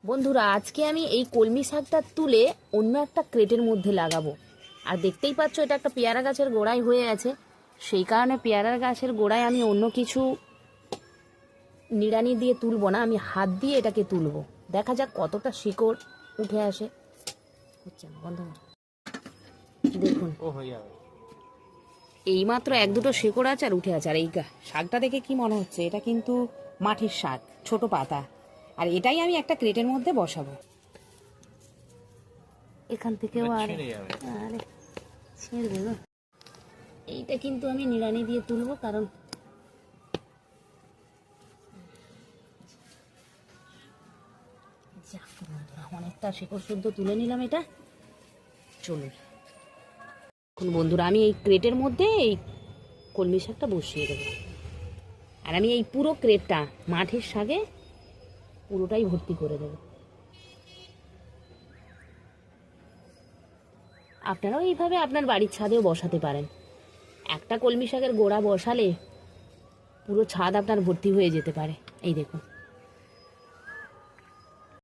বন্ধুরা, আজকে আমি এই কলমি শাকটা তুলে অন্য একটা ক্রেটের মধ্যে লাগাবো। আর দেখতেই পাচ্ছ এটা একটা পেয়ারা গাছের গোড়ায় হয়ে আছে, সেই কারণে পেয়ারা গাছের গোড়ায় আমি অন্য কিছু নিড়ানি দিয়ে তুলবো না, আমি হাত দিয়ে এটাকে তুলবো। দেখা যাক কতটা শিকড় উঠে আসে। হচ্ছে না, বন্ধ কর। দেখুন এইমাত্র এক দুটো শিকড় আছে আর উঠে আছে। আর এই শাকটা দেখে কি মনে হচ্ছে, এটা কিন্তু মাঠের শাক, ছোট পাতা। আর এটাই আমি একটা ক্রেটের মধ্যে বসাবো। এখান থেকেও আরে ছেড়ে দেবো। এইটা কিন্তু আমি নিড়ানি দিয়ে তুলবো, কারণ অনেকটা শিকড় শুদ্ধ তুলে নিলাম। এটা চলুন এখন বন্ধুরা, আমি এই ক্রেটের মধ্যে এই কলমি শাকটা বসিয়ে দেবো। আর আমি এই পুরো ক্রেটটা মাঠের শাকে পুরোটাই ভর্তি করে দেবো। আপনারাও এইভাবে আপনার বাড়ির ছাদেও বসাতে পারেন। একটা কলমি শাকের গোড়া বসালে পুরো ছাদ আপনার ভর্তি হয়ে যেতে পারে। এই দেখুন।